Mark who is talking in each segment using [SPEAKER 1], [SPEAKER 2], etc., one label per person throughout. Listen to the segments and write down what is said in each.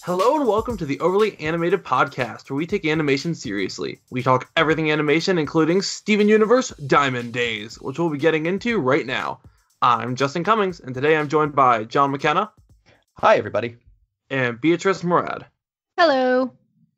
[SPEAKER 1] Hello and welcome to the Overly Animated Podcast, where we take animation seriously. We talk everything animation, including Steven Universe Diamond Days, which we'll be getting into right now. I'm Justin Cummings, and today I'm joined by John McKenna.
[SPEAKER 2] Hi, everybody.
[SPEAKER 1] And Beatriz Mourad.
[SPEAKER 3] Hello.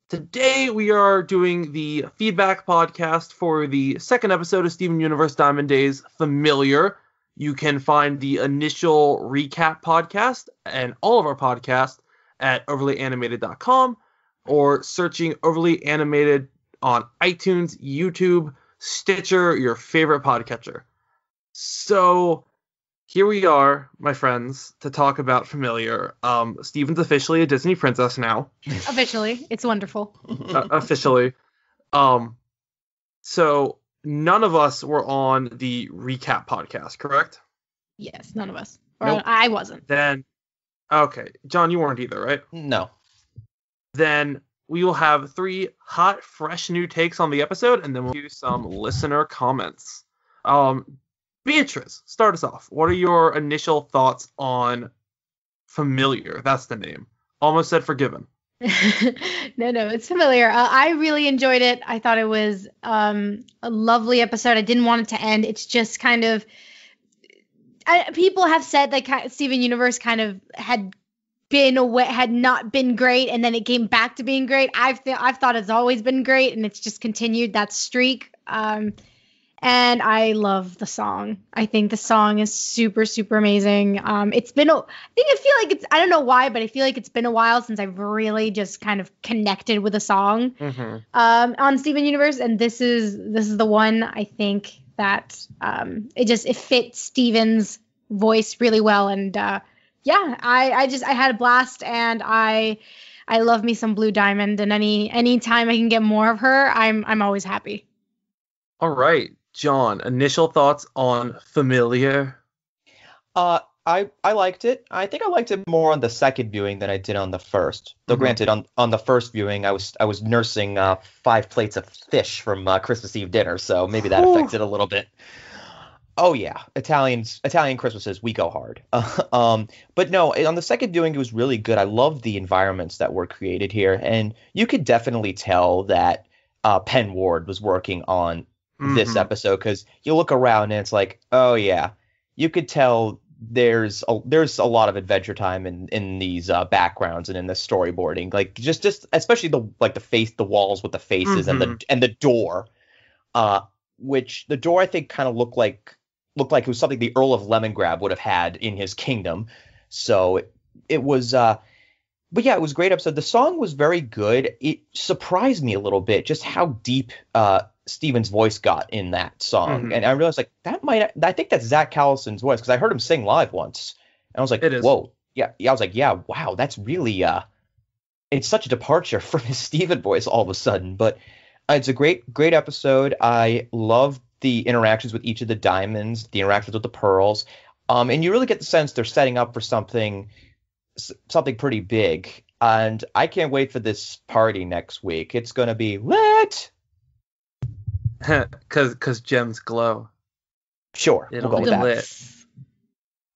[SPEAKER 1] Today we are doing the feedback podcast for the second episode of Steven Universe Diamond Days, Familiar. You can find the initial recap podcast and all of our podcasts at overlyanimated.com or searching Overly Animated on iTunes, YouTube, Stitcher, your favorite podcatcher. So here we are, my friends, to talk about Familiar. Steven's officially a Disney princess now.
[SPEAKER 3] Officially. It's wonderful.
[SPEAKER 1] Officially. So none of us were on the recap podcast, correct?
[SPEAKER 3] Yes, none of us. Or
[SPEAKER 2] Nope.
[SPEAKER 3] I wasn't.
[SPEAKER 1] Then, okay. John, you weren't either, right?
[SPEAKER 2] No.
[SPEAKER 1] Then we will have 3 hot, fresh new takes on the episode, and then we'll do some listener comments. Beatriz, start us off. What are your initial thoughts on Familiar? That's the name. Almost said Forgiven.
[SPEAKER 3] No, it's Familiar. I really enjoyed it. I thought it was a lovely episode. I didn't want it to end. It's just kind of... people have said that Steven Universe kind of had not been great, and then it came back to being great. I've thought it's always been great, and it's just continued that streak. And I love the song. I think the song is super, super amazing. I feel like it's, I don't know why, but I feel like it's been a while since I've really just kind of connected with a song on Steven Universe. And this is the one I think that it fits Steven's voice really well. And I had a blast, and I love me some Blue Diamond, and any time I can get more of her, I'm always happy.
[SPEAKER 1] All right. John, initial thoughts on Familiar?
[SPEAKER 2] I liked it. I think I liked it more on the second viewing than I did on the first. Though granted, on the first viewing, I was nursing 5 plates of fish from Christmas Eve dinner, so maybe that affected a little bit. Oh yeah, Italian Christmases, we go hard. But no, on the second viewing, it was really good. I loved the environments that were created here, and you could definitely tell that Penn Ward was working on this episode, because you look around and it's like, oh yeah, you could tell there's a lot of Adventure Time in these backgrounds and in the storyboarding, like just especially the walls with the faces and the door, which the door I think kind of looked like it was something the Earl of Lemongrab would have had in his kingdom. So it was but yeah, it was a great episode. The song was very good. It surprised me a little bit just how deep Steven's voice got in that song. And I realized, like, I think that's Zach Callison's voice, because I heard him sing live once. And I was like, whoa. Yeah, I was like, yeah, wow, that's really it's such a departure from his Steven voice all of a sudden. But it's a great episode. I love the interactions with each of the diamonds, the interactions with the pearls. And you really get the sense they're setting up for something pretty big. And I can't wait for this party next week. It's going to be lit.
[SPEAKER 1] Because gems glow.
[SPEAKER 2] Sure,
[SPEAKER 1] It'll
[SPEAKER 2] we'll
[SPEAKER 1] be
[SPEAKER 2] go with
[SPEAKER 1] lit.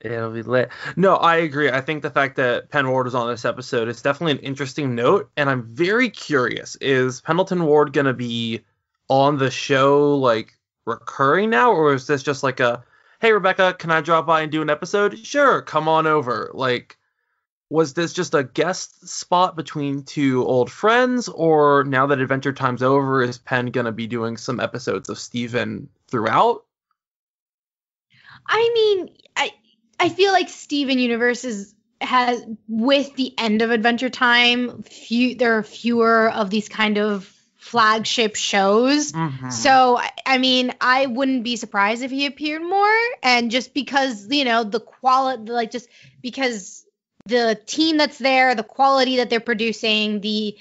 [SPEAKER 2] that.
[SPEAKER 1] It'll be lit. No, I agree. I think the fact that Penn Ward was on this episode is definitely an interesting note, and I'm very curious. Is Pendleton Ward going to be on the show, like, recurring now, or is this just like a, hey, Rebecca, can I drop by and do an episode? Sure, come on over. Like, was this just a guest spot between 2 old friends, or now that Adventure Time's over, is Penn going to be doing some episodes of Steven throughout?
[SPEAKER 3] I mean, I feel like Steven Universe has, with the end of Adventure Time, there are fewer of these kind of flagship shows. So, I mean, I wouldn't be surprised if he appeared more, and just because, the quality, like, just because the team that's there, the quality that they're producing, the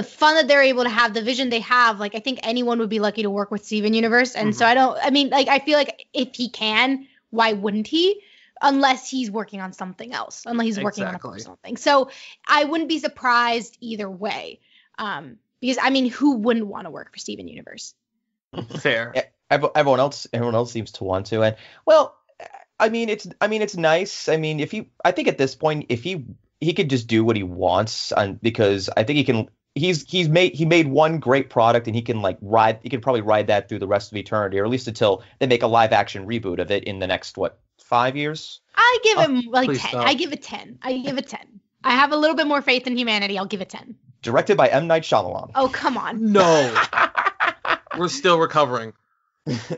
[SPEAKER 3] fun that they're able to have, the vision they have, like, I think anyone would be lucky to work with Steven Universe. And so I feel like if he can, why wouldn't he? Unless he's working on something else, unless he's working on a personal thing. So I wouldn't be surprised either way. Because, I mean, who wouldn't want to work for Steven Universe?
[SPEAKER 1] Fair.
[SPEAKER 2] Everyone else seems to want to. And, well, I mean, it's nice. I mean, I think at this point, if he could just do what he wants, because I think he can. He made one great product, and he can probably ride that through the rest of eternity, or at least until they make a live action reboot of it in the next 5 years.
[SPEAKER 3] I give him 10.
[SPEAKER 1] Stop.
[SPEAKER 3] I give it 10. I have a little bit more faith in humanity. I'll give it 10.
[SPEAKER 2] Directed by M. Night Shyamalan.
[SPEAKER 3] Oh, come on.
[SPEAKER 1] No. We're still recovering.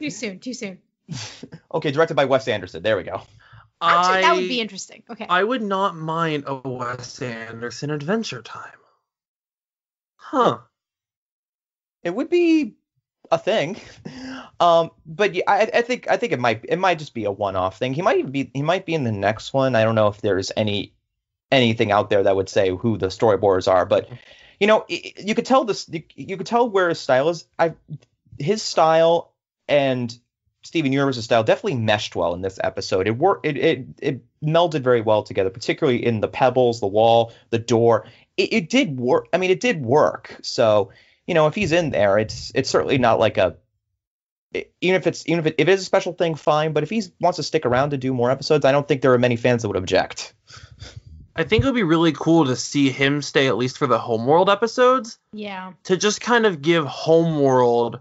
[SPEAKER 3] Too soon.
[SPEAKER 2] Okay, directed by Wes Anderson. There we go.
[SPEAKER 3] Actually, that would be interesting. Okay.
[SPEAKER 1] I would not mind a Wes Anderson Adventure Time. Huh.
[SPEAKER 2] It would be a thing. But yeah, I think it might just be a one-off thing. He might be in the next one. I don't know if there's anything out there that would say who the storyboarders are, but you could tell you could tell where his style is. His style and Steven Universe's style definitely meshed well in this episode. It melded very well together, particularly in the pebbles, the wall, the door. It did work. I mean, it did work. So, if he's in there, it's certainly not like even if it is a special thing, fine. But if he wants to stick around to do more episodes, I don't think there are many fans that would object.
[SPEAKER 1] I think it would be really cool to see him stay at least for the Homeworld episodes.
[SPEAKER 3] Yeah.
[SPEAKER 1] To just kind of give Homeworld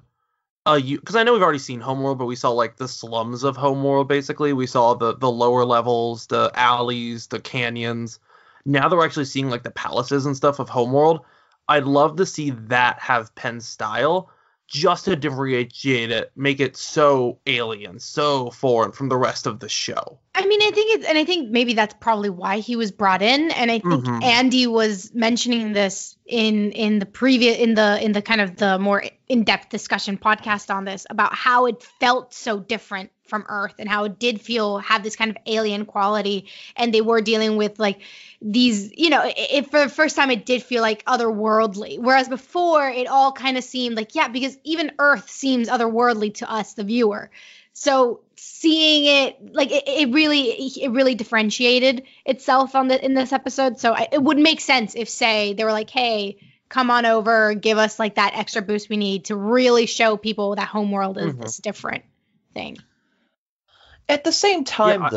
[SPEAKER 1] because I know we've already seen Homeworld, but we saw like the slums of Homeworld. Basically, we saw the lower levels, the alleys, the canyons. Now that we're actually seeing like the palaces and stuff of Homeworld, I'd love to see that have Penn's style, just to differentiate it, make it so alien, so foreign from the rest of the show.
[SPEAKER 3] I mean, I think maybe that's probably why he was brought in, and I think Andy was mentioning this in the previous in the kind of the more in-depth discussion podcast on this, about how it felt so different from Earth and how it did have this kind of alien quality, and they were dealing with like these, it for the first time it did feel like otherworldly, whereas before it all kind of seemed like, yeah, because even Earth seems otherworldly to us, the viewer. So seeing it, like it really differentiated itself in this episode. So it would make sense if, say, they were like, hey, come on over, give us like that extra boost we need to really show people that Homeworld is this different thing.
[SPEAKER 2] At the same time,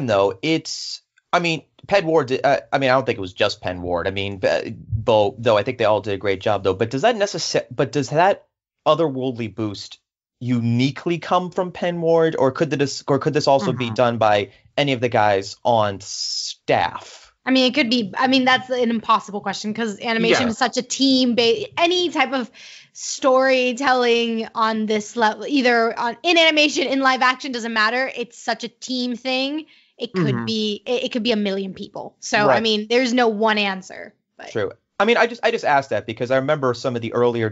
[SPEAKER 2] though, it's, I mean, Penn Ward did, I don't think it was just Penn Ward. I mean, though I think they all did a great job, though. But does that otherworldly boost uniquely come from Penn Ward, or could this also be done by any of the guys on staff?
[SPEAKER 3] I mean, it could be. I mean, that's an impossible question, because animation is such a team. Any type of storytelling on this level, either in animation, in live action, doesn't matter. It's such a team thing. It could be. It could be a million people. So right. I mean, there's no one answer. But. True.
[SPEAKER 2] I mean, I just asked that because I remember some of the earlier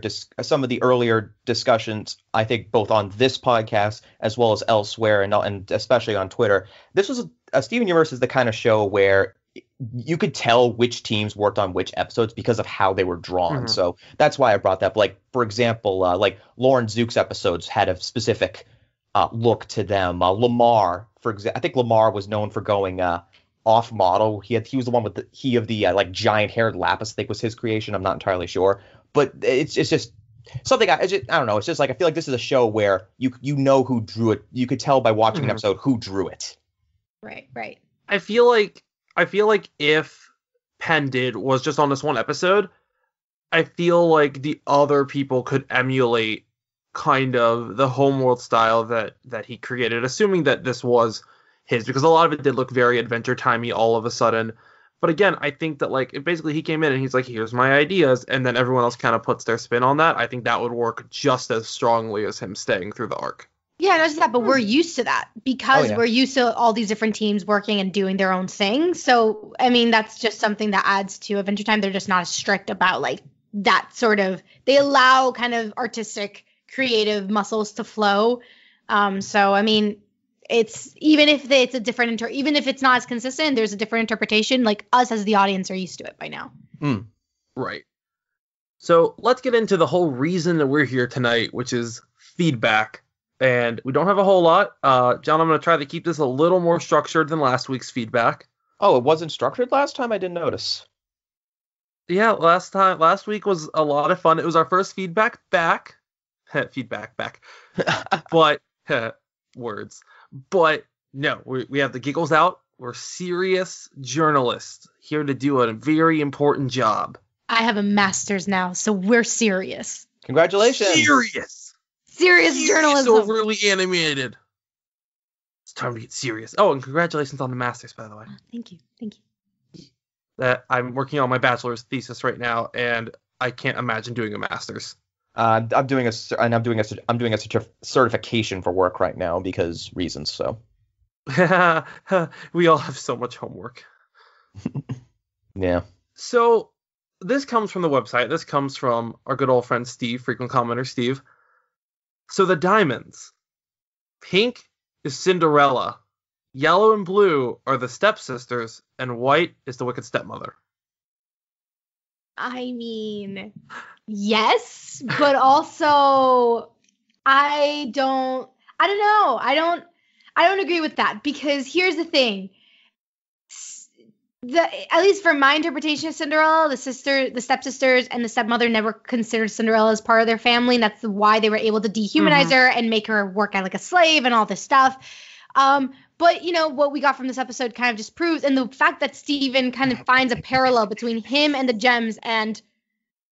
[SPEAKER 2] discussions, I think both on this podcast as well as elsewhere, and especially on Twitter. This was Steven Universe is the kind of show where you could tell which teams worked on which episodes because of how they were drawn. So that's why I brought that up. Like, for example, like Lauren Zook's episodes had a specific look to them. Lamar, for example, I think Lamar was known for going off model. He was the one with the like giant haired lapis, I think was his creation. I'm not entirely sure, but it's just something I don't know. It's just like, I feel like this is a show where you know who drew it. You could tell by watching an episode who drew it.
[SPEAKER 3] Right.
[SPEAKER 1] I feel like if Penn was just on this one episode, I feel like the other people could emulate kind of the Homeworld style that he created, assuming that this was his, because a lot of it did look very Adventure Timey all of a sudden. But again, I think that like basically he came in and he's like, here's my ideas, and then everyone else kind of puts their spin on that. I think that would work just as strongly as him staying through the arc.
[SPEAKER 3] Yeah, not just that, but we're used to that because we're used to all these different teams working and doing their own thing. So, I mean, that's just something that adds to Adventure Time. They're just not as strict about like that sort of, they allow kind of artistic, creative muscles to flow. So, I mean, it's even if it's a different even if it's not as consistent, there's a different interpretation. Like, us as the audience are used to it by now.
[SPEAKER 1] Right. So let's get into the whole reason that we're here tonight, which is feedback. And we don't have a whole lot. John, I'm going to try to keep this a little more structured than last week's feedback.
[SPEAKER 2] Oh, it wasn't structured last time? I didn't notice.
[SPEAKER 1] Yeah, last week was a lot of fun. It was our first feedback back. Feedback back. But words. But no, we have the giggles out. We're serious journalists here to do a very important job.
[SPEAKER 3] I have a master's now, so we're serious.
[SPEAKER 2] Congratulations.
[SPEAKER 3] Serious journalism.
[SPEAKER 1] Overly animated. It's time to get serious. Oh, and congratulations on the master's, by the way.
[SPEAKER 3] Thank you.
[SPEAKER 1] That I'm working on my bachelor's thesis right now, and I can't imagine doing a master's.
[SPEAKER 2] I'm doing a certification for work right now because reasons. So
[SPEAKER 1] we all have so much homework.
[SPEAKER 2] Yeah.
[SPEAKER 1] So this comes from the website. This comes from our good old friend Steve, frequent commenter Steve. So the diamonds. Pink is Cinderella. Yellow and blue are the stepsisters, and white is the wicked stepmother.
[SPEAKER 3] I mean, yes, but also I don't know. I don't agree with that, because here's the thing. At least from my interpretation of Cinderella, the stepsisters and the stepmother never considered Cinderella as part of their family, and that's why they were able to dehumanize her and make her work like a slave and all this stuff. But, what we got from this episode kind of just proves, and the fact that Steven kind of finds a parallel between him and the gems and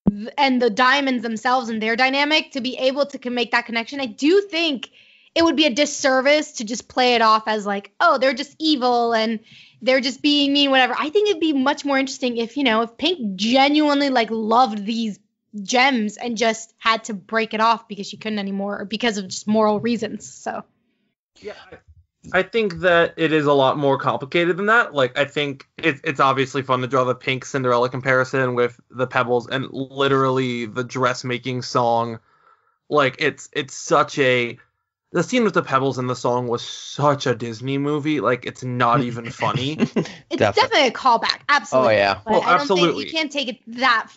[SPEAKER 3] the diamonds themselves and their dynamic to be able to make that connection. I do think it would be a disservice to just play it off as like, oh, they're just evil and they're just being mean, whatever. I think it'd be much more interesting if Pink genuinely loved these gems and just had to break it off because she couldn't anymore, or because of just moral reasons. So
[SPEAKER 1] yeah, I think that it is a lot more complicated than that. I think it's obviously fun to draw the Pink Cinderella comparison with the Pebbles and literally the dressmaking song. It's such a... The scene with the Pebbles in the song was such a Disney movie. It's not even funny.
[SPEAKER 3] It's definitely a callback. Absolutely.
[SPEAKER 2] Oh, yeah.
[SPEAKER 3] But I don't
[SPEAKER 1] absolutely.
[SPEAKER 3] think you can't take it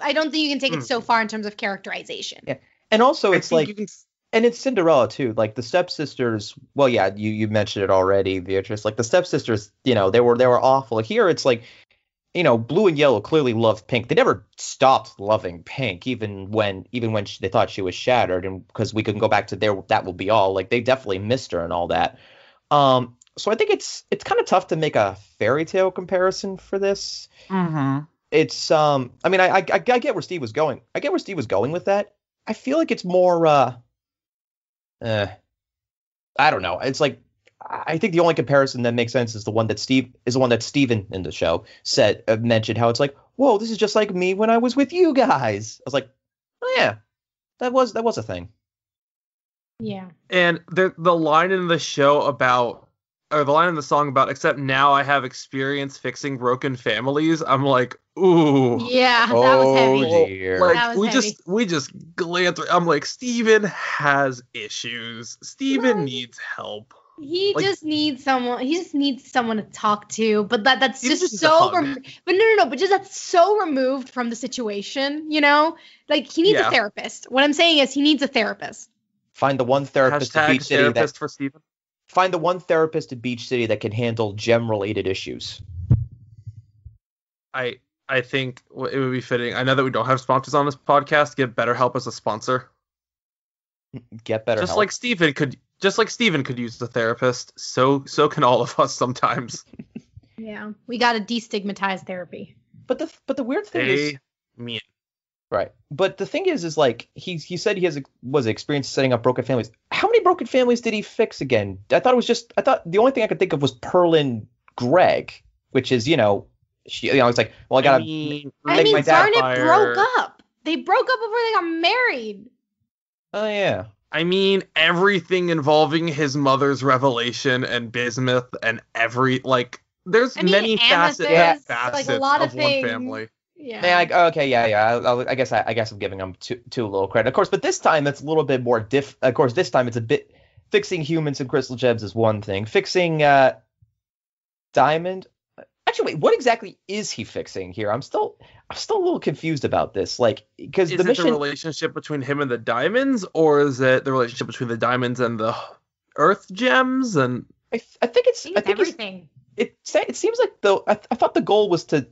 [SPEAKER 3] I don't think you can take it so far in terms of characterization.
[SPEAKER 2] Yeah. And also it's and it's Cinderella too. The stepsisters, well, yeah, you mentioned it already, Beatrice. The stepsisters, they were awful. Here it's blue and yellow clearly loved Pink. They never stopped loving Pink, even when they thought she was shattered, and because we can go back to that will be all. They definitely missed her and all that. So I think it's kind of tough to make a fairy tale comparison for this.
[SPEAKER 1] Mm-hmm.
[SPEAKER 2] It's I mean I get where Steve was going. I get where Steve was going with that. I feel like it's more I don't know. It's I think the only comparison that makes sense is the one that Steven in the show mentioned, how it's whoa, this is just like me when I was with you guys. I was like, oh yeah, that was a thing.
[SPEAKER 3] Yeah.
[SPEAKER 1] And the line in the show the line in the song about, except now I have experience fixing broken families. I'm like, ooh.
[SPEAKER 3] Yeah, that was heavy.
[SPEAKER 2] Dear.
[SPEAKER 3] That was heavy.
[SPEAKER 1] we just glance. I'm like, Steven has issues. Steven needs help.
[SPEAKER 3] He just needs someone. He just needs someone to talk to. But that's
[SPEAKER 1] He
[SPEAKER 3] just
[SPEAKER 1] just needs
[SPEAKER 3] so.
[SPEAKER 1] a hug.
[SPEAKER 3] But no. But just that's so removed from the situation. He needs a therapist. What I'm saying is, he needs a therapist.
[SPEAKER 2] Find the one therapist in Beach City
[SPEAKER 1] therapist for Steven.
[SPEAKER 2] Find the one therapist at Beach City that can handle gem-related issues.
[SPEAKER 1] I think it would be fitting. I know that we don't have sponsors on this podcast. Get BetterHelp as a sponsor.
[SPEAKER 2] Get better.
[SPEAKER 1] Just like Steven could use the therapist. So can all of us sometimes.
[SPEAKER 3] Yeah, we got to destigmatize therapy.
[SPEAKER 2] But the weird thing is,
[SPEAKER 1] mean.
[SPEAKER 2] Right. But the thing is he said he was experienced setting up broken families. How many broken families did he fix again? I thought the only thing I could think of was Pearl and Greg, which is, it's well, I gotta make my dad.
[SPEAKER 3] Garnet broke up. They broke up before they got married.
[SPEAKER 2] Oh yeah.
[SPEAKER 1] I mean, everything involving his mother's revelation and Bismuth and there's many facets
[SPEAKER 3] a lot of
[SPEAKER 1] one family.
[SPEAKER 3] Yeah.
[SPEAKER 2] I guess I'm giving them too little credit, of course. But this time it's a little bit more Of course, this time it's a bit. Fixing humans and crystal gems is one thing. Fixing Diamond. Actually, wait. What exactly is he fixing here? I'm still a little confused about this. Because
[SPEAKER 1] is it the relationship between him and the diamonds, or is it the relationship between the diamonds and the Earth gems? And
[SPEAKER 2] I think it's
[SPEAKER 3] everything.
[SPEAKER 2] It seems like I thought the goal was to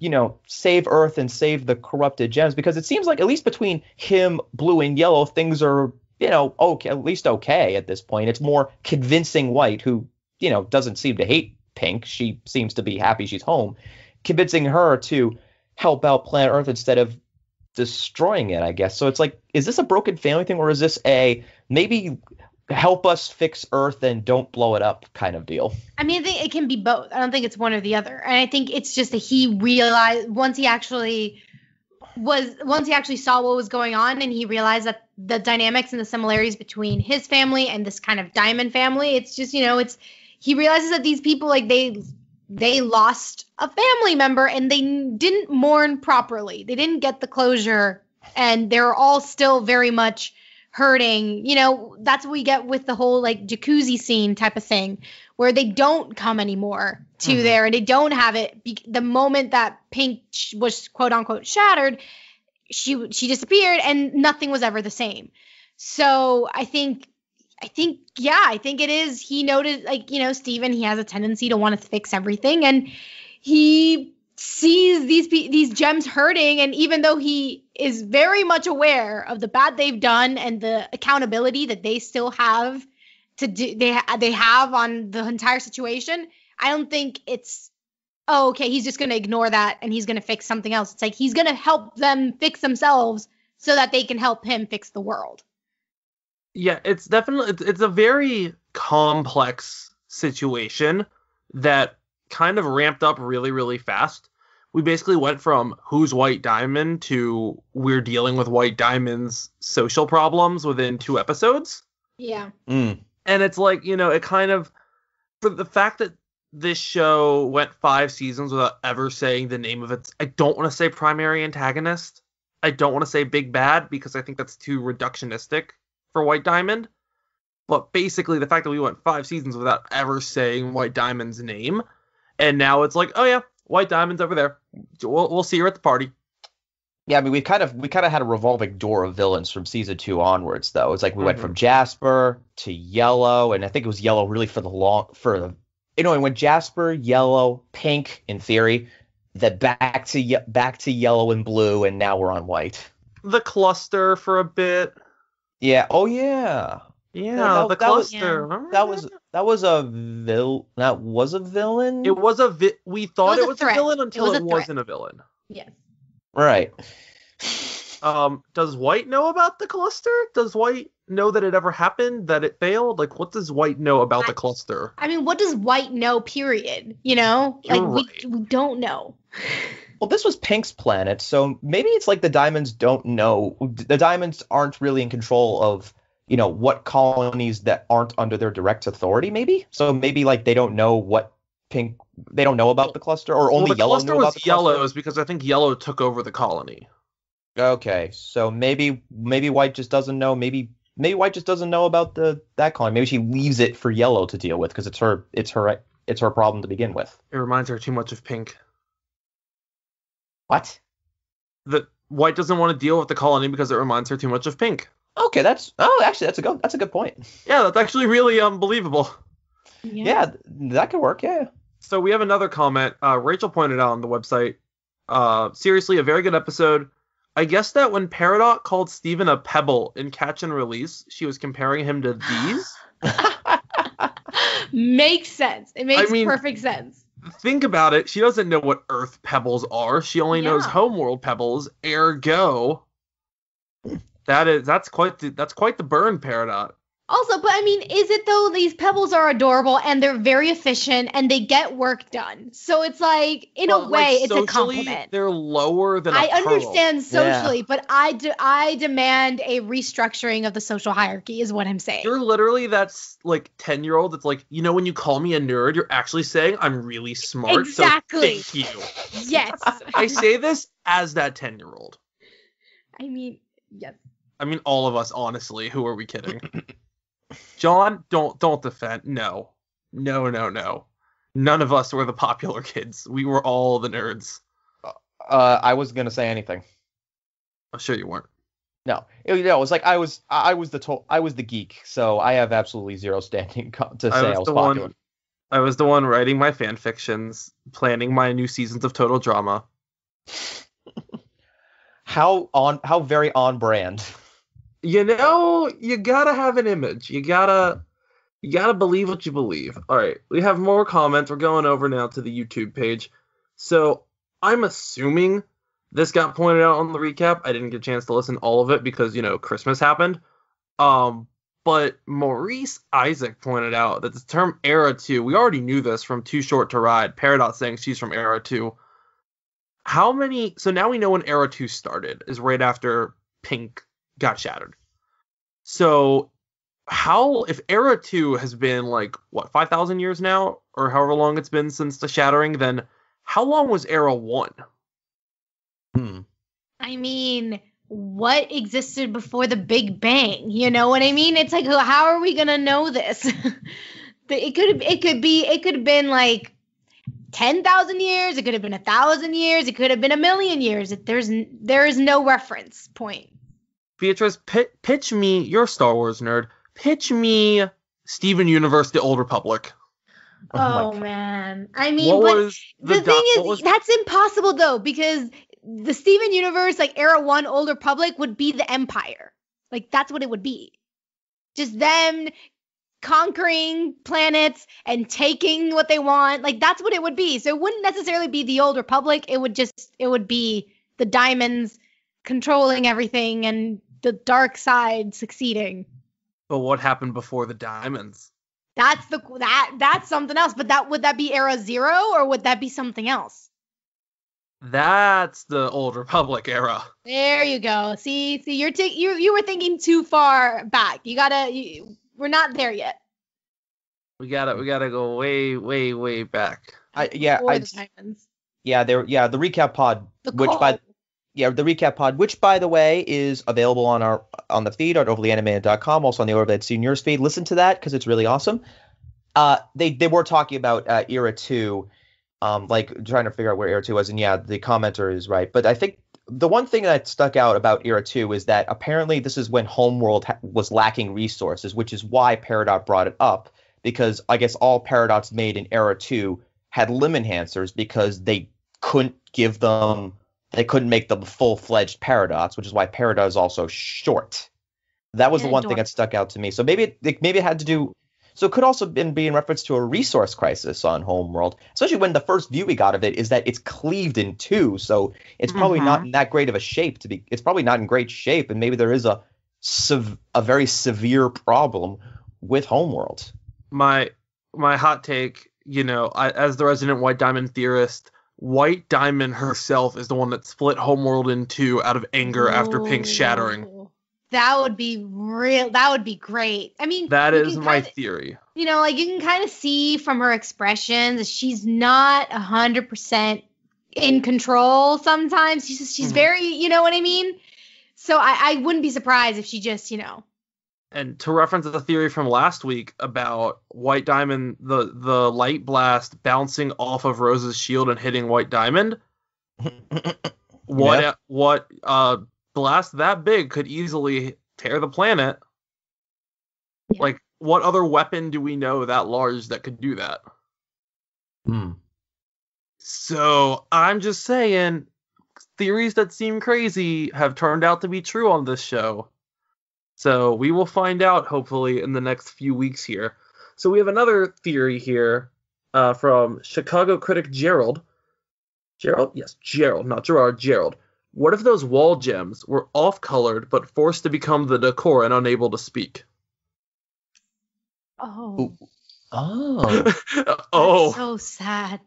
[SPEAKER 2] save Earth and save the corrupted gems, because it seems like at least between him, Blue, and Yellow, things are okay, at least okay at this point. It's more convincing White, who doesn't seem to hate Pink. She seems to be happy she's home, convincing her to help out Planet Earth instead of destroying it, I guess. So it's like, is this a broken family thing, or is this a maybe help us fix Earth and don't blow it up kind of deal?
[SPEAKER 3] I mean, I think it can be both. I don't think it's one or the other. And I think it's just that he realized once he actually saw what was going on, and he realized that the dynamics and the similarities between his family and this kind of Diamond family, it's just, he realizes that these people, like, they lost a family member and they didn't mourn properly. They didn't get the closure, and they're all still very much hurting. That's what we get with the whole like jacuzzi scene type of thing, where they don't come anymore to there, and they don't have it. The moment that Pink was quote unquote shattered, she disappeared, and nothing was ever the same. So I think it is. He noticed, like, Steven, he has a tendency to want to fix everything, and he sees these gems hurting, and even though he is very much aware of the bad they've done and the accountability that they still have to do, they have on the entire situation, I don't think it's, oh, okay, he's just going to ignore that and he's going to fix something else. It's like he's going to help them fix themselves so that they can help him fix the world.
[SPEAKER 1] Yeah, it's definitely, it's a very complex situation that kind of ramped up really, really fast. We basically went from who's White Diamond to we're dealing with White Diamond's social problems within 2 episodes.
[SPEAKER 3] Yeah.
[SPEAKER 1] And it's like, it kind of, for the fact that this show went 5 seasons without ever saying the name of its, I don't want to say primary antagonist. I don't want to say big bad because I think that's too reductionistic for White Diamond. But basically the fact that we went 5 seasons without ever saying White Diamond's name, and now it's like, oh yeah, White Diamond's over there. We'll see her at the party.
[SPEAKER 2] Yeah, I mean, we kind of had a revolving door of villains from season 2 onwards, though. It's like we went from Jasper to Yellow, and I think it was Yellow really it went Jasper, Yellow, Pink in theory, then back to Yellow and Blue, and now we're on White.
[SPEAKER 1] The Cluster for a bit.
[SPEAKER 2] Yeah. Oh yeah.
[SPEAKER 1] Yeah, the Cluster.
[SPEAKER 2] That was a villain.
[SPEAKER 1] It was we thought it was a villain until it wasn't a villain.
[SPEAKER 3] Yes.
[SPEAKER 2] Right.
[SPEAKER 1] Does White know about the Cluster? Does White know that it ever happened? That it failed? Like, what does White know about the Cluster?
[SPEAKER 3] I mean, what does White know? Period. We don't know.
[SPEAKER 2] Well, this was Pink's planet, so maybe it's like the Diamonds don't know. The Diamonds aren't really in control of, what colonies that aren't under their direct authority, maybe? So maybe, like, they don't know they don't know about the Cluster, or only Yellow knew about the Cluster?
[SPEAKER 1] Yellow's, because I think Yellow took over the colony.
[SPEAKER 2] Okay, so maybe White just doesn't know. Maybe White just doesn't know about that colony. Maybe she leaves it for Yellow to deal with because it's her problem to begin with.
[SPEAKER 1] It reminds her too much of Pink.
[SPEAKER 2] What?
[SPEAKER 1] That White doesn't want to deal with the colony because it reminds her too much of Pink.
[SPEAKER 2] Okay, that's a good point.
[SPEAKER 1] Yeah, that's actually really believable.
[SPEAKER 2] Yeah, that could work. Yeah.
[SPEAKER 1] So we have another comment. Rachel pointed out on the website. Seriously, a very good episode. I guess that when Peridot called Steven a pebble in Catch and Release, she was comparing him to these.
[SPEAKER 3] Makes sense. It makes perfect sense.
[SPEAKER 1] Think about it. She doesn't know what Earth pebbles are. She only knows Homeworld pebbles. Ergo, that's quite the burn, Peridot.
[SPEAKER 3] Also, but I mean, is it though? These pebbles are adorable and they're very efficient and they get work done. So it's like, in a way, it's a compliment.
[SPEAKER 1] They're lower than a pearl.
[SPEAKER 3] I understand socially, but I demand a restructuring of the social hierarchy is what I'm saying.
[SPEAKER 1] You're literally that's like 10-year-old. It's like, when you call me a nerd, you're actually saying I'm really smart.
[SPEAKER 3] Exactly.
[SPEAKER 1] So thank you.
[SPEAKER 3] Yes.
[SPEAKER 1] I say this as that 10-year-old.
[SPEAKER 3] I mean, yes.
[SPEAKER 1] I mean, all of us, honestly. Who are we kidding? John, don't defend. No. None of us were the popular kids. We were all the nerds.
[SPEAKER 2] I wasn't gonna say anything.
[SPEAKER 1] I'm sure you weren't.
[SPEAKER 2] No, it was like I was the geek, so I have absolutely zero standing to say I was popular.
[SPEAKER 1] I was the one writing my fan fictions, planning my new seasons of Total Drama.
[SPEAKER 2] How very on brand.
[SPEAKER 1] You gotta have an image. You gotta You gotta believe what you believe. All right, we have more comments. We're going over now to the YouTube page. So I'm assuming this got pointed out on the recap. I didn't get a chance to listen to all of it because, Christmas happened. But Maurice Isaac pointed out that the term Era 2, we already knew this from Too Short to Ride. Peridot saying she's from Era 2. So now we know when Era 2 started, is right after Pink got shattered. So if Era 2 has been 5,000 years now, or however long it's been since the shattering, then how long was Era 1?
[SPEAKER 3] I mean, what existed before the Big Bang? You know what I mean? It's like, how are we gonna know this? It could have been 10,000 years. It could have been 1,000 years. It could have been 1,000,000 years. There is no reference point.
[SPEAKER 1] Beatrice, pitch me, you're a Star Wars nerd. Pitch me Steven Universe: The Old Republic.
[SPEAKER 3] Oh man, I mean, but the thing is, that's impossible though, because the Steven Universe, Era 1 Old Republic, would be the Empire. That's what it would be. Just them conquering planets and taking what they want. That's what it would be. So it wouldn't necessarily be the Old Republic. It would be the diamonds controlling everything and the dark side succeeding.
[SPEAKER 1] But what happened before the diamonds?
[SPEAKER 3] That's something else. But would that be Era 0 or would that be something else?
[SPEAKER 1] That's the Old Republic era.
[SPEAKER 3] There you go. See, you were thinking too far back. We're not there yet.
[SPEAKER 1] We gotta go way, way, way back.
[SPEAKER 2] The recap pod, the recap pod, which by the way is available on the feed at overlyanimated.com, also on the Overblade Seniors feed. Listen to that because it's really awesome. They were talking about Era 2. Trying to figure out where Era 2 was, and the commenter is right. But I think the one thing that stuck out about Era 2 is that apparently this is when Homeworld was lacking resources, which is why Peridot brought it up, because I guess all Peridots made in Era 2 had limb enhancers because they couldn't make them full-fledged Peridots, which is why Peridot is also short. That was the one thing that stuck out to me. So maybe it had to do. So it could also be in reference to a resource crisis on Homeworld, especially when the first view we got of it is that it's cleaved in two. So it's probably not in that great of a shape it's probably not in great shape. And maybe there is a very severe problem with Homeworld.
[SPEAKER 1] My hot take, as the resident White Diamond theorist, White Diamond herself is the one that split Homeworld in two out of anger after Pink's shattering.
[SPEAKER 3] That would be real. That would be great. I mean,
[SPEAKER 1] that is my theory.
[SPEAKER 3] You can kind of see from her expressions that she's not 100% in control sometimes. She's very, you know what I mean? So I wouldn't be surprised if she just,
[SPEAKER 1] And to reference the theory from last week about White Diamond, the light blast bouncing off of Rose's shield and hitting White Diamond, what blast that big could easily tear the planet. Yeah. What other weapon do we know that large that could do that? So I'm just saying, theories that seem crazy have turned out to be true on this show. So we will find out, hopefully, in the next few weeks here. So we have another theory here from Chicago critic Gerald. Gerald? Yes, Gerald, not Gerard, Gerald. What if those wall gems were off-colored but forced to become the decor and unable to speak?
[SPEAKER 3] Oh.
[SPEAKER 2] Oh.
[SPEAKER 3] That's so sad.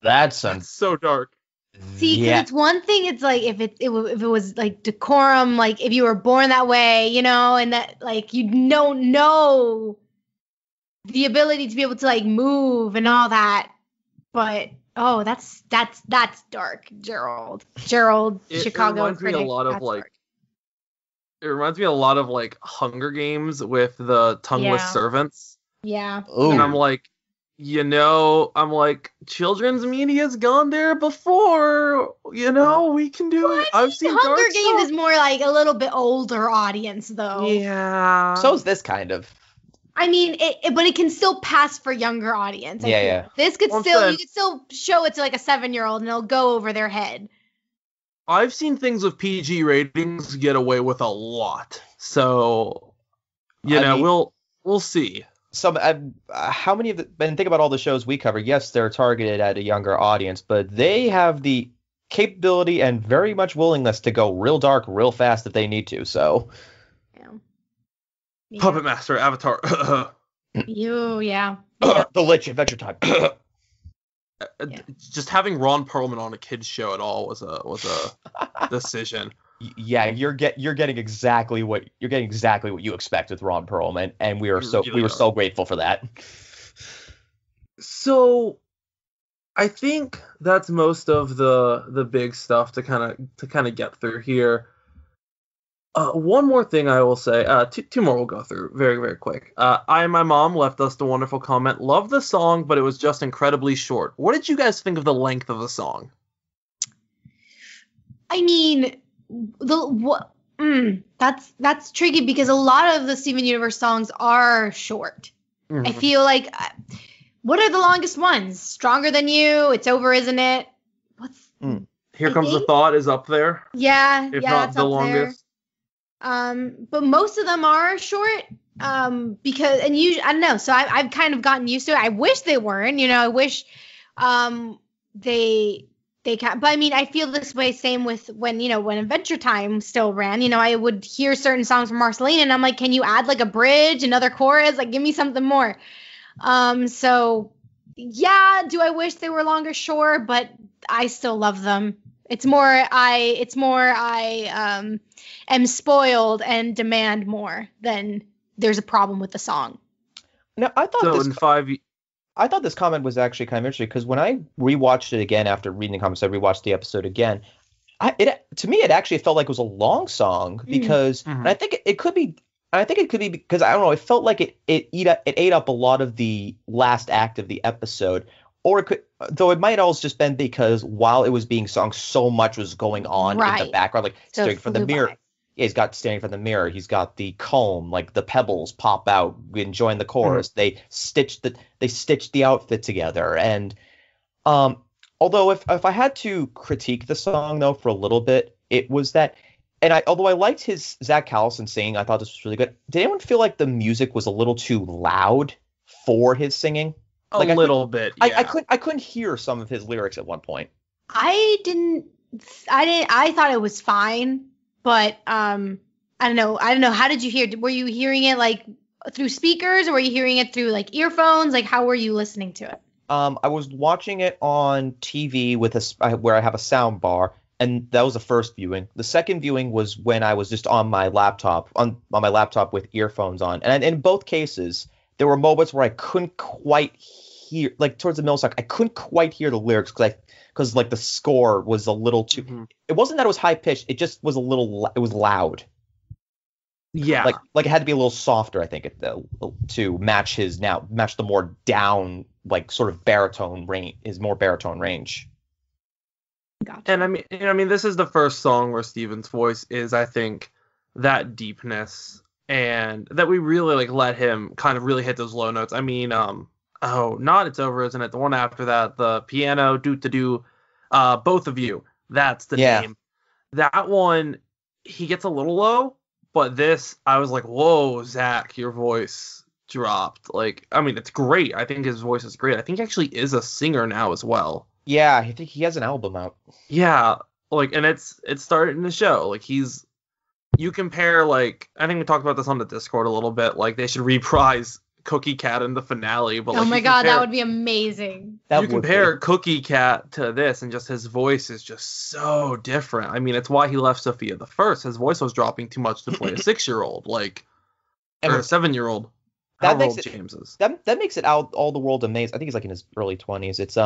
[SPEAKER 2] That's
[SPEAKER 1] so dark.
[SPEAKER 3] See, because it's one thing. It's if it was decorum, if you were born that way, and that you don't know the ability to be able to move and all that. But that's dark, Gerald. Chicago.
[SPEAKER 1] It reminds me a lot of It reminds me a lot of Hunger Games with the tongueless servants.
[SPEAKER 3] Yeah.
[SPEAKER 2] Ooh.
[SPEAKER 1] And I'm children's media's gone there before. We can do it. I've seen
[SPEAKER 3] Hunger Games is more a little bit older audience though.
[SPEAKER 1] Yeah.
[SPEAKER 2] So is this kind of.
[SPEAKER 3] I mean, but it can still pass for younger audience.
[SPEAKER 2] Yeah.
[SPEAKER 3] This could you could still show it to a 7-year-old and it'll go over their head.
[SPEAKER 1] I've seen things with PG ratings get away with a lot. So, we'll see.
[SPEAKER 2] how many of the, and think about all the shows we cover. Yes, they're targeted at a younger audience, but they have the capability and very much willingness to go real dark real fast if they need to. So
[SPEAKER 3] Yeah.
[SPEAKER 1] Puppet Master, Avatar.
[SPEAKER 3] Yeah.
[SPEAKER 2] the Lich, Adventure Time.
[SPEAKER 1] Just having Ron Perlman on a kids show at all was a decision.
[SPEAKER 2] Yeah, you're getting exactly what you expect with Ron Perlman, and we were so grateful for that.
[SPEAKER 1] So I think that's most of the big stuff to kind of get through here. One more thing I will say, two more we'll go through very, very quick. I and my mom left us the wonderful comment, love the song, but it was just incredibly short. What did you guys think of the length of the song?
[SPEAKER 3] I mean, that's tricky because a lot of the Steven Universe songs are short.
[SPEAKER 1] Mm-hmm.
[SPEAKER 3] I feel like, what are the longest ones? Stronger Than You, It's Over, Isn't It?
[SPEAKER 1] Here Comes the Thought is up there.
[SPEAKER 3] Yeah,
[SPEAKER 1] if
[SPEAKER 3] yeah,
[SPEAKER 1] not
[SPEAKER 3] that's
[SPEAKER 1] the
[SPEAKER 3] up
[SPEAKER 1] longest.
[SPEAKER 3] There. But most of them are short. Because, and usually, I don't know. So I've kind of gotten used to it. I wish they weren't. I wish they can. But I mean, I feel this way. Same with when Adventure Time still ran. I would hear certain songs from Marceline, and I'm like, can you add like a bridge, another chorus? Like, give me something more. So yeah, do I wish they were longer? Sure, but I still love them. It's more I am spoiled and demand more than there's a problem with the song.
[SPEAKER 2] Now, I thought this comment was actually kind of interesting because when I rewatched it again after reading the comments, I rewatched the episode again. To me, it actually felt like it was a long song because and I think it could be. I think it could be because I don't know. It felt like it ate up a lot of the last act of the episode, or it could, though it might also just been because while it was being sung, so much was going on in the background, like staring from the mirror. Yeah, he's got standing from the mirror. He's got the comb, like the pebbles pop out, enjoying the chorus. They stitched the outfit together, and although if I had to critique the song though for a little bit, it was that. And although I liked his Zach Callison singing, I thought this was really good. Did anyone feel like the music was a little too loud for his singing?
[SPEAKER 1] A little bit. Yeah.
[SPEAKER 2] I couldn't hear some of his lyrics at one point.
[SPEAKER 3] I thought it was fine, but I don't know. How did you hear? Were you hearing it like through speakers, or were you hearing it through like earphones? Like, how were you listening to it?
[SPEAKER 2] I was watching it on TV where I have a sound bar. And that was the first viewing. The second viewing was when I was just on my laptop with earphones on. And in both cases, there were moments where I couldn't quite hear, like towards the middle song, I couldn't quite hear the lyrics because like the score was a little too. Mm-hmm. It wasn't that it was high pitched. It just was it was loud.
[SPEAKER 1] Yeah.
[SPEAKER 2] Like it had to be a little softer, I think, to match the more down, like sort of baritone range, his more baritone range.
[SPEAKER 3] Gotcha.
[SPEAKER 1] And I mean, this is the first song where Steven's voice is, I think, that deepness, and that we really like let him kind of really hit those low notes. I mean, not It's Over, Isn't It? The one after that, the piano, do, Both of You. That's the name. That one, he gets a little low, but this, I was like, whoa, Zach, your voice dropped. Like, I mean, it's great. I think his voice is great. I think he actually is a singer now as well.
[SPEAKER 2] Yeah, I think he has an album out.
[SPEAKER 1] Yeah, like, and it's starting to show. Like, you compare, like, I think we talked about this on the Discord a little bit. Like, they should reprise Cookie Cat in the finale. But
[SPEAKER 3] oh my god, that would be amazing.
[SPEAKER 1] You compare Cookie Cat to this, and just his voice is just so different. I mean, it's why he left Sophia the First. His voice was dropping too much to play a 6-year-old, like, or a 7-year-old. That
[SPEAKER 2] makes it all the world amazing. I think he's like in his early 20s. It's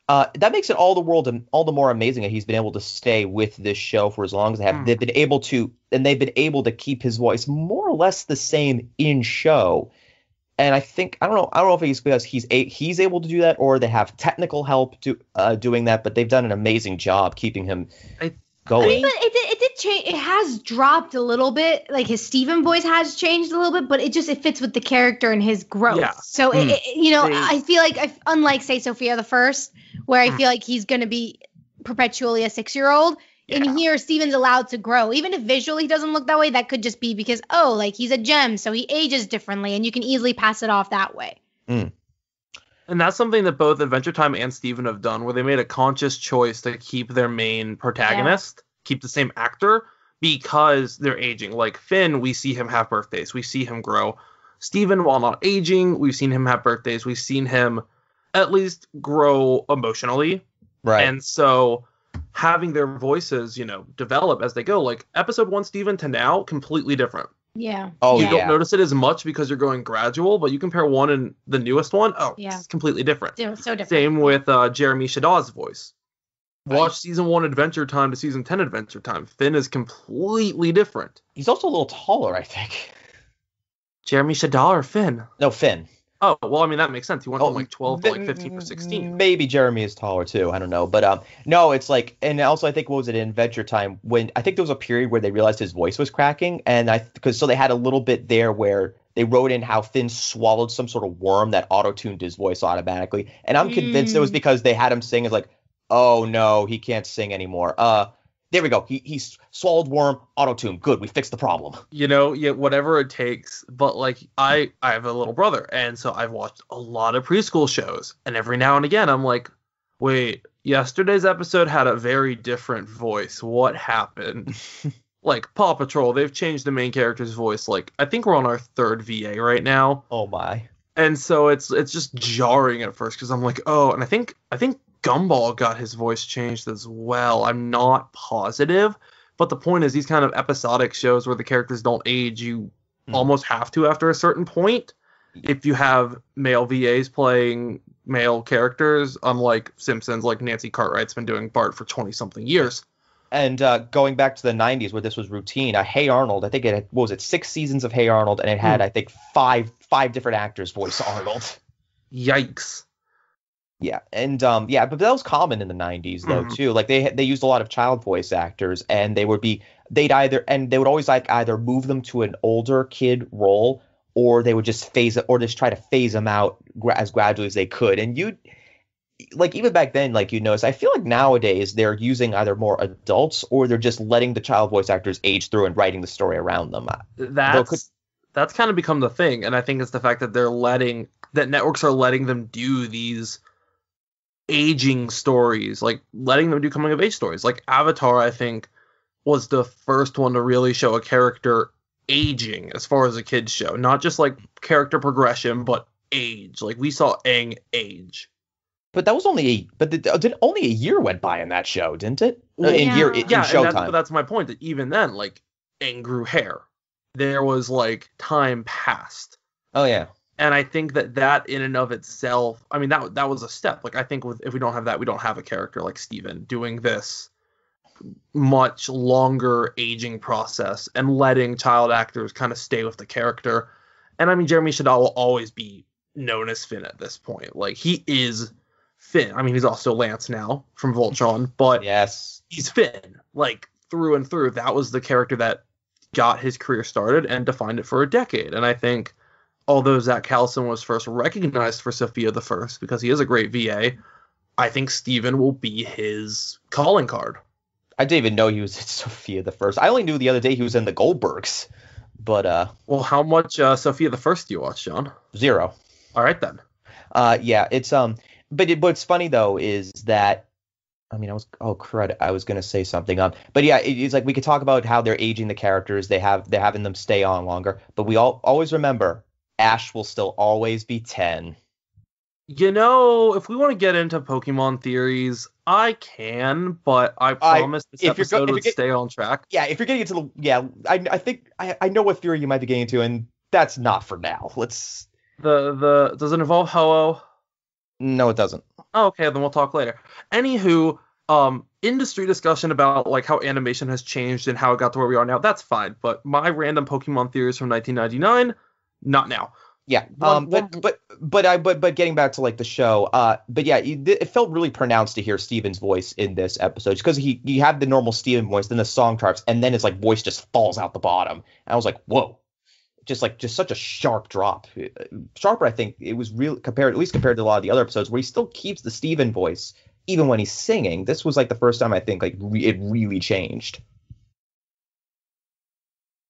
[SPEAKER 2] that makes it all the more amazing that he's been able to stay with this show for as long as they have. They've been able to keep his voice more or less the same in show. And I don't know if it's because he's able to do that, or they have technical help doing that, but they've done an amazing job keeping him going.
[SPEAKER 3] But it did change. It has dropped a little bit. Like, his Steven voice has changed a little bit, but it fits with the character and his growth. Yeah. So I feel like unlike, say, Sophia the First, where I feel like he's going to be perpetually a 6-year-old, in here, Steven's allowed to grow. Even if visually he doesn't look that way, that could just be because, like he's a gem, so he ages differently, and you can easily pass it off that way.
[SPEAKER 2] Mm.
[SPEAKER 1] And that's something that both Adventure Time and Steven have done, where they made a conscious choice to keep their main protagonist, keep the same actor, because they're aging. Like Finn, we see him have birthdays. We see him grow. Steven, while not aging, we've seen him have birthdays. We've seen him at least grow emotionally.
[SPEAKER 2] Right.
[SPEAKER 1] And so having their voices, develop as they go, like episode 1 Steven to now, completely different.
[SPEAKER 3] Yeah.
[SPEAKER 2] Oh,
[SPEAKER 1] you don't notice it as much because you're going gradual, but you compare one and the newest one, it's completely different.
[SPEAKER 3] So different.
[SPEAKER 1] Same with Jeremy Shadaw's voice. Watch season 1 Adventure Time to season 10 Adventure Time. Finn is completely different.
[SPEAKER 2] He's also a little taller, I think.
[SPEAKER 1] Jeremy Shadaw or Finn?
[SPEAKER 2] No, Finn.
[SPEAKER 1] Oh, well, I mean, that makes sense. He went from 12 to 15 or 16.
[SPEAKER 2] Maybe Jeremy is taller too. I don't know. But no, it's like, and also I think, what was it in Adventure Time, when I think there was a period where they realized his voice was cracking, and so they had a little bit there where they wrote in how Finn swallowed some sort of worm that auto-tuned his voice automatically. And I'm convinced it was because they had him sing as like, oh no, he can't sing anymore. There we go. He swallowed worm, auto-tune. Good, we fixed the problem.
[SPEAKER 1] Whatever it takes. But like I have a little brother, and so I've watched a lot of preschool shows, and every now and again I'm like, wait, yesterday's episode had a very different voice. What happened? Like Paw Patrol, they've changed the main character's voice. Like I think we're on our 3rd VA right now.
[SPEAKER 2] Oh my.
[SPEAKER 1] And so it's just jarring at first because I'm like, oh, and I think Gumball got his voice changed as well. I'm not positive, but the point is these kind of episodic shows where the characters don't age, you almost have to after a certain point. If you have male VAs playing male characters, unlike Simpsons, like Nancy Cartwright's been doing Bart for 20-something years.
[SPEAKER 2] And going back to the 90s where this was routine, Hey Arnold, I think it had, 6 seasons of Hey Arnold, and it had, I think, five different actors voice Arnold.
[SPEAKER 1] Yikes.
[SPEAKER 2] Yeah, and but that was common in the 90s though too. Like they used a lot of child voice actors, and they would always like either move them to an older kid role, or they would just try to phase them out as gradually as they could. And like even back then, like notice, I feel like nowadays they're using either more adults or they're just letting the child voice actors age through and writing the story around them.
[SPEAKER 1] That's kind of become the thing, and I think it's the fact that networks are letting them do these aging stories, like letting them do coming of age stories. Like Avatar, I think, was the first one to really show a character aging as far as a kid's show, not just like character progression, but age. Like we saw Aang age.
[SPEAKER 2] But that was only a year went by in that show, didn't it? In
[SPEAKER 1] Showtime.
[SPEAKER 2] Showtime.
[SPEAKER 1] That's my point. That even then, like Aang grew hair. There was like time passed.
[SPEAKER 2] Oh yeah.
[SPEAKER 1] And I think that in and of itself, I mean, that was a step. Like, I think if we don't have that, we don't have a character like Steven doing this much longer aging process and letting child actors kind of stay with the character. And I mean, Jeremy Shadal will always be known as Finn at this point. Like, he is Finn. I mean, he's also Lance now from Voltron, but
[SPEAKER 2] yes,
[SPEAKER 1] he's Finn, like, through and through. That was the character that got his career started and defined it for a decade. And I think, although Zach Callison was first recognized for Sophia the First because he is a great VA, I think Steven will be his calling card.
[SPEAKER 2] I didn't even know he was in Sophia the First. I only knew the other day he was in the Goldbergs. But
[SPEAKER 1] well, how much Sophia the First do you watch, John?
[SPEAKER 2] 0.
[SPEAKER 1] All right then.
[SPEAKER 2] Yeah, it's but what's funny though is that, I mean, I was gonna say something. But yeah, it's like we could talk about how they're aging the characters. They're having them stay on longer. But we always remember, Ash will still always be 10.
[SPEAKER 1] If we want to get into Pokemon theories, I can, but I promise this episode would stay on track.
[SPEAKER 2] Yeah, if you're getting into I think I know what theory you might be getting into, and that's not for now. Let's.
[SPEAKER 1] Does it involve Ho-Oh?
[SPEAKER 2] No, it doesn't.
[SPEAKER 1] Oh, okay, then we'll talk later. Anywho, industry discussion about like how animation has changed and how it got to where we are now. That's fine, but my random Pokemon theories from 1999, not now.
[SPEAKER 2] Yeah, but getting back to like the show, but yeah, it felt really pronounced to hear Steven's voice in this episode, because you have the normal Steven voice, then the song starts, and then his like voice just falls out the bottom, and I was like, whoa, just such a sharp drop, sharper. I think it was real compared to a lot of the other episodes where he still keeps the Steven voice even when he's singing. This was like the first time I think like it really changed.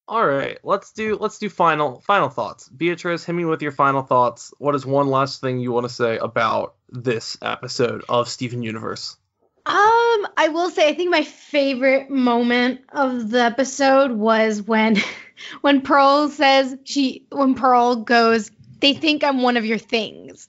[SPEAKER 1] All right, let's do final thoughts. Beatrice, hit me with your final thoughts. What is one last thing you want to say about this episode of Steven Universe?
[SPEAKER 3] I will say I think my favorite moment of the episode was when Pearl goes, "They think I'm one of your things,"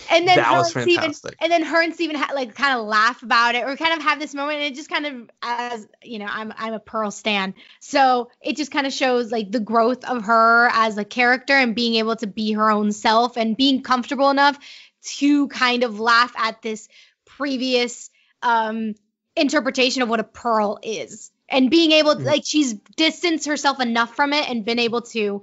[SPEAKER 3] and then
[SPEAKER 1] that was fantastic.
[SPEAKER 3] And then her and Steven kind of laugh about it, or kind of have this moment, and it just kind of, as you know, I'm a Pearl stan, so it just kind of shows like the growth of her as a character and being able to be her own self and being comfortable enough to kind of laugh at this previous interpretation of what a Pearl is, and being able to, like, she's distanced herself enough from it and been able to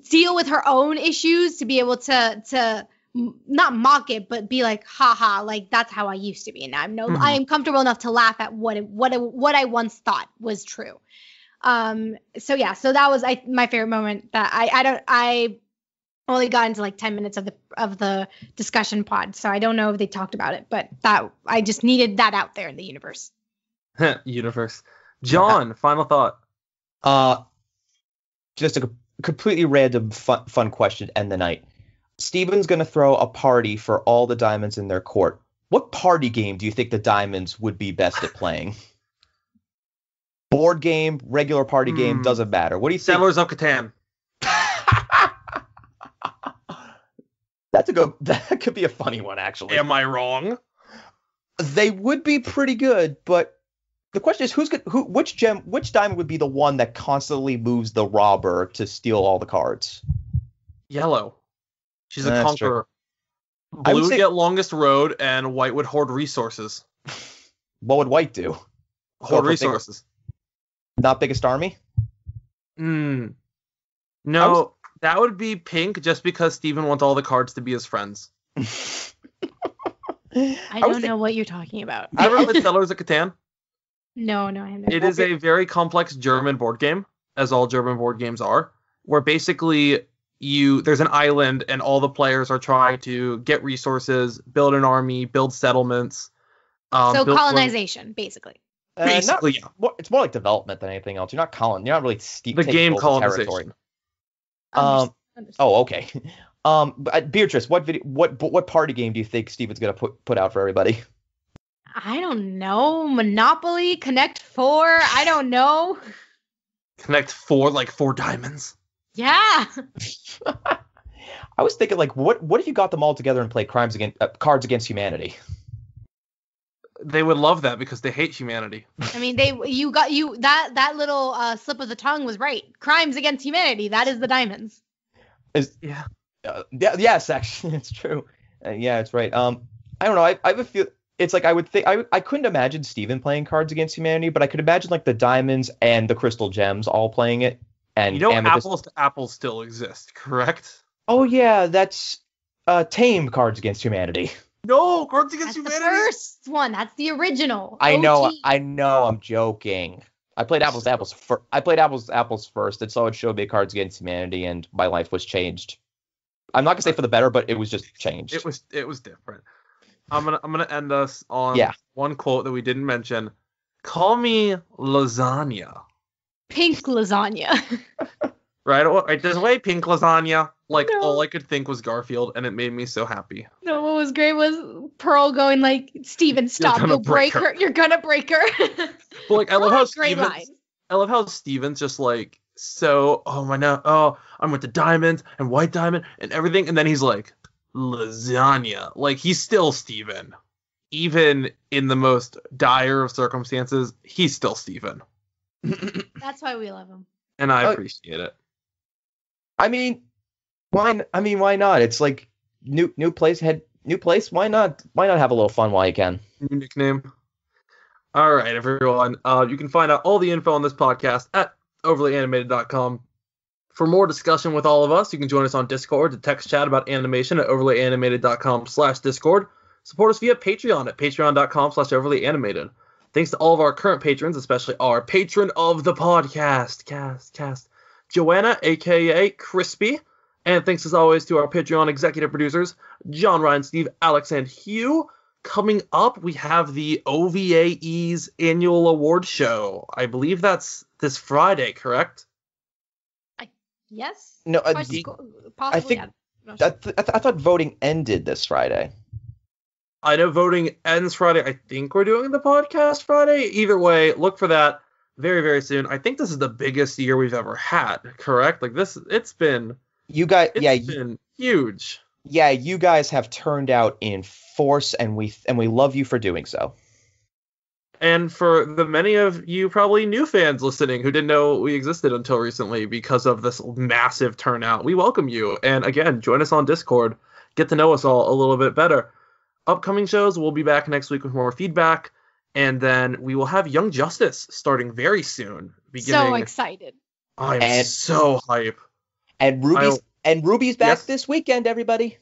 [SPEAKER 3] deal with her own issues to be able to not mock it, but be like, haha, like that's how I used to be, and now I am comfortable enough to laugh at what I once thought was true. So that was my favorite moment. That I only got into like 10 minutes of the discussion pod, so I don't know if they talked about it, but that I just needed that out there in the universe.
[SPEAKER 1] Universe. John, final thought.
[SPEAKER 2] Just a completely random fun question to end the night. Steven's going to throw a party for all the diamonds in their court. What party game do you think the diamonds would be best at playing? Board game, regular party game, doesn't matter. What do you think?
[SPEAKER 1] Settlers of Catan.
[SPEAKER 2] That could be a funny one, actually.
[SPEAKER 1] Am I wrong?
[SPEAKER 2] They would be pretty good, but the question is which diamond would be the one that constantly moves the robber to steal all the cards?
[SPEAKER 1] Yellow. She's a conqueror.
[SPEAKER 2] True.
[SPEAKER 1] Blue would get longest road, and white would hoard resources.
[SPEAKER 2] What would white do?
[SPEAKER 1] Hoard resources.
[SPEAKER 2] Not biggest army?
[SPEAKER 1] No, that would be pink just because Steven wants all the cards to be his friends.
[SPEAKER 3] I don't know what you're talking about.
[SPEAKER 1] I ever played Settlers of Catan?
[SPEAKER 3] No, I haven't.
[SPEAKER 1] It is a very complex German board game, as all German board games are, where basically there's an island and all the players are trying to get resources, build an army, build settlements.
[SPEAKER 3] So colonization, basically.
[SPEAKER 1] Basically,
[SPEAKER 2] yeah. It's more like development than anything else. You're not really
[SPEAKER 1] the game colonization.
[SPEAKER 2] Oh, okay. Beatrice, what party game do you think Steven's gonna put out for everybody?
[SPEAKER 3] I don't know. Monopoly, Connect 4. I don't know.
[SPEAKER 1] Connect 4, like 4 diamonds.
[SPEAKER 3] Yeah.
[SPEAKER 2] I was thinking, like, what if you got them all together and played Cards Against Humanity?
[SPEAKER 1] They would love that because they hate humanity.
[SPEAKER 3] I mean, that little slip of the tongue was right. Crimes against humanity. That is the diamonds.
[SPEAKER 2] Yes, actually, it's true. Yeah, it's right. I don't know. I have a feel. It's like I would think I couldn't imagine Steven playing Cards Against Humanity, but I could imagine like the diamonds and the crystal gems all playing it. And
[SPEAKER 1] apples to apples still exist, correct?
[SPEAKER 2] Oh yeah, that's Tame Cards Against Humanity.
[SPEAKER 1] No, Cards Against Humanity.
[SPEAKER 3] The first one. That's the original.
[SPEAKER 2] I know.
[SPEAKER 3] OG.
[SPEAKER 2] I'm joking. I played Apples to Apples first, and so it showed me Cards Against Humanity, and my life was changed. I'm not gonna say for the better, but it was just changed.
[SPEAKER 1] It was different. I'm gonna end us on one quote that we didn't mention. Call me lasagna.
[SPEAKER 3] Pink lasagna.
[SPEAKER 1] Right this way, pink lasagna. Like, all I could think was Garfield, and it made me so happy.
[SPEAKER 3] No, what was great was Pearl going like, Steven, stop, you'll break her. You're gonna break her.
[SPEAKER 1] But like, I love how Steven's just like, so, I'm with the diamond and white diamond and everything, and then he's like, lasagna. Like, he's still Steven. Even in the most dire of circumstances, he's still Steven.
[SPEAKER 3] That's why we love him.
[SPEAKER 1] And I appreciate it.
[SPEAKER 2] I mean, why not? It's like new place. Why not have a little fun while you can?
[SPEAKER 1] New nickname. All right, everyone. You can find out all the info on this podcast at overlyanimated.com. For more discussion with all of us, you can join us on Discord to text chat about animation at overlyanimated.com/Discord. Support us via Patreon at patreon.com/overlyanimated. Thanks to all of our current patrons, especially our patron of the podcast, Joanna, a.k.a. Crispy. And thanks as always to our Patreon executive producers, John, Ryan, Steve, Alex, and Hugh. coming up, we have the OVAE's annual award show. I believe that's this Friday, correct?
[SPEAKER 3] Yes.
[SPEAKER 2] No,
[SPEAKER 3] Possibly.
[SPEAKER 2] I think
[SPEAKER 3] I'm not sure.
[SPEAKER 2] I thought voting ended this Friday.
[SPEAKER 1] I know voting ends Friday. I think we're doing the podcast Friday. Either way, look for that very, very soon. I think this is the biggest year we've ever had, correct? Like this, it's been been huge.
[SPEAKER 2] Yeah, you guys have turned out in force, and we love you for doing so.
[SPEAKER 1] And for the many of you probably new fans listening who didn't know we existed until recently because of this massive turnout, we welcome you. And again, join us on Discord. Get to know us all a little bit better. Upcoming shows, we'll be back next week with more feedback. And then we will have Young Justice starting very soon.
[SPEAKER 3] So excited.
[SPEAKER 1] I'm so hype.
[SPEAKER 2] And Ruby's back this weekend, everybody.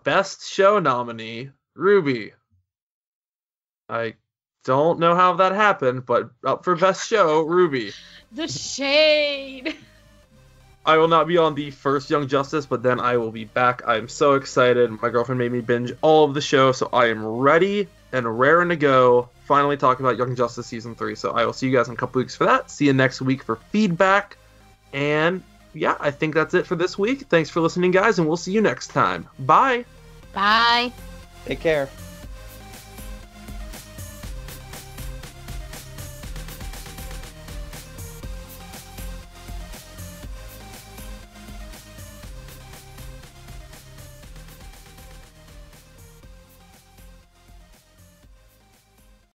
[SPEAKER 1] Best show nominee, Ruby. I don't know how that happened, but up for best show, Ruby.
[SPEAKER 3] The shade.
[SPEAKER 1] I will not be on the first Young Justice, but then I will be back. I'm so excited. My girlfriend made me binge all of the show, so I am ready and raring to go. Finally talking about Young Justice Season 3. So I will see you guys in a couple weeks for that. See you next week for feedback. And yeah, I think that's it for this week. Thanks for listening, guys, and we'll see you next time. Bye.
[SPEAKER 3] Bye.
[SPEAKER 2] Take care.